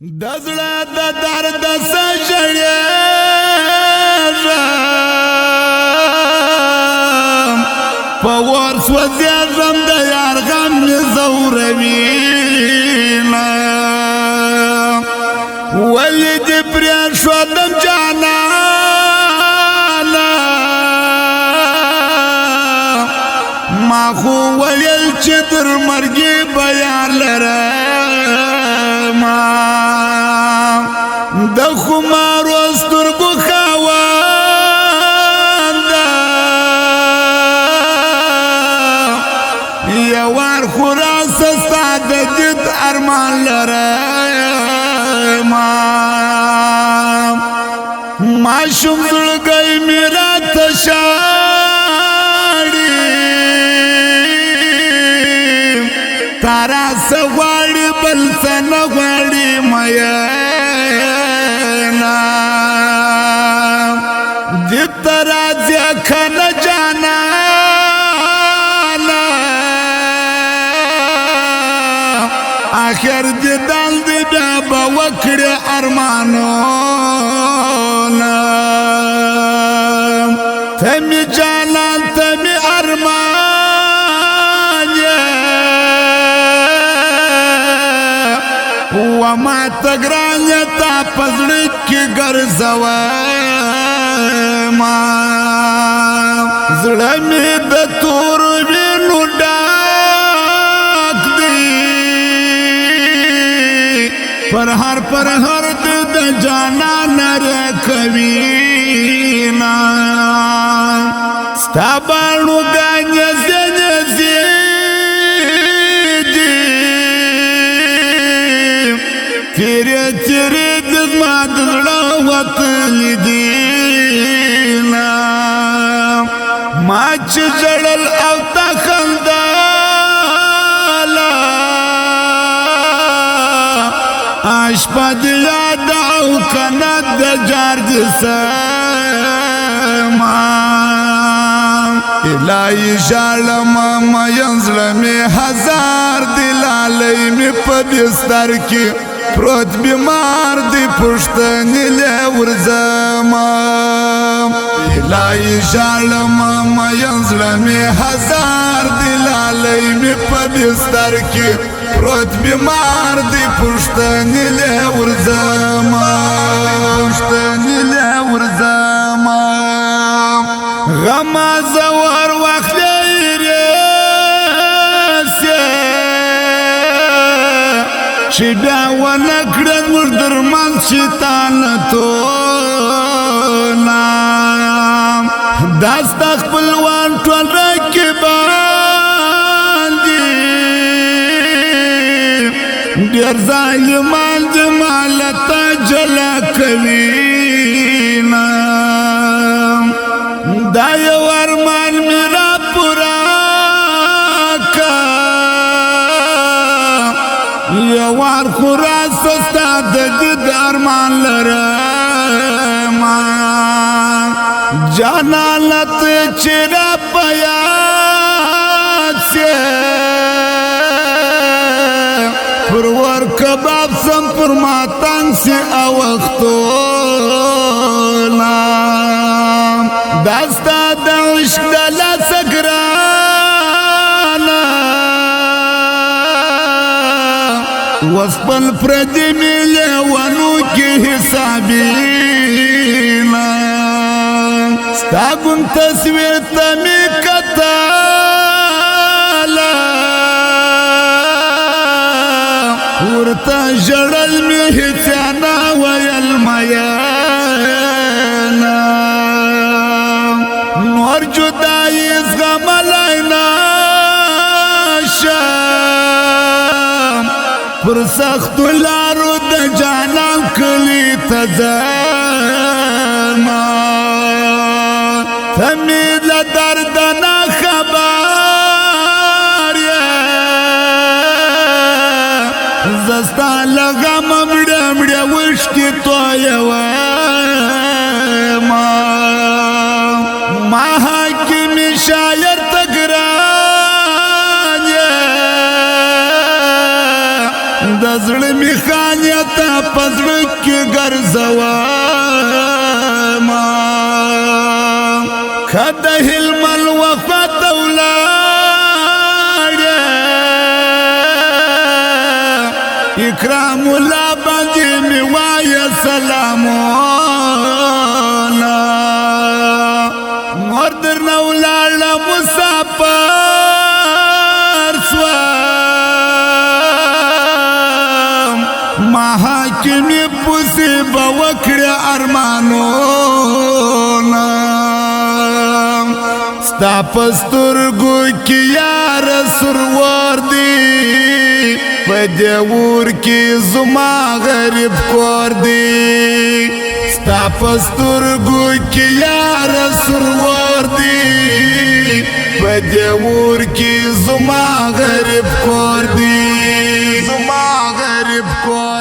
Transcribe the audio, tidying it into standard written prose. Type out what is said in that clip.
دزړه د درد سجړې په ورس وزېږم د یار غم مې ځوروي ولې دې پرېښودم جانانه ما خو ویل چې تر مرګې به یار لرم د خمارو سترګو خاوند یو وار خو راسه ستا د دید ارمان لرم ماشوم زړګی مې راته شاړي تا راسه غواړي بل څه نه غواړي مینه دې ته راځه که نه جانانه آخر دې دال دې بیا به وکړې ارمانونه ته مې جانان ته مې ارمان یې وما ته ګران یې تا په زړه کې ګرځومه زړه مې د تورو وینو ډک دی پر هر دې د جانان رکوينا ستا باڼو ګانې زنځي تیرې تیرې د زما د زړه وتلې دي ما چې ژړل او تا خندله اشپه د یاد او کنه د جار جسمه الهی ژړم مین زړه مې هزار دی لالی مې په بستر کې پروت بیمار دی پښتنې له ورځمه الهی ژړم مین زړه مې هزار دی لالی مې په بستر کې پروت بیمار دی پښتنې له ورځمه غم زور وخت چې بیا ونه کړل موږ درمان شیطانتونه دا ستا خپلوان ټول رقیبان دي ډېر ظالمان دي ماله ته جلا کوینه دا یو ارمان مې راپوره یو وار خو راسه ستا د دید ارمان لرم جانانت چې را په یاد سې پر ور کباب سم پر ماتنګ سي اوښتونه دا ستا د عشق د لاسه وسپل پردی میلے ونو کی حسابینا ستاگم تصویر تمی کتالا ورطا جڑل می حسانا ویل میانا نور جدائی زغم لائنا پر سخت لارو د جانان کلی تزما تمید درد نه خبر زستا لغم مړه مړه وشکی تویوا ما حکیم شاعر تګران د زړه می خانیت پزړه کې ګرځوما کده هلمل وفات ولاړه اکرام الله باندې می وای سلامونه مور درنه ولاړه مسافر سوم محاکمې پسې به وکړې ارمانونه ستا په سترګو کې یار سرور دی په دې اور کې زما غریب کور دی ستا په سترګو کې یار سرور دی په دې اور کې زما غریب کور دی زما غریب کور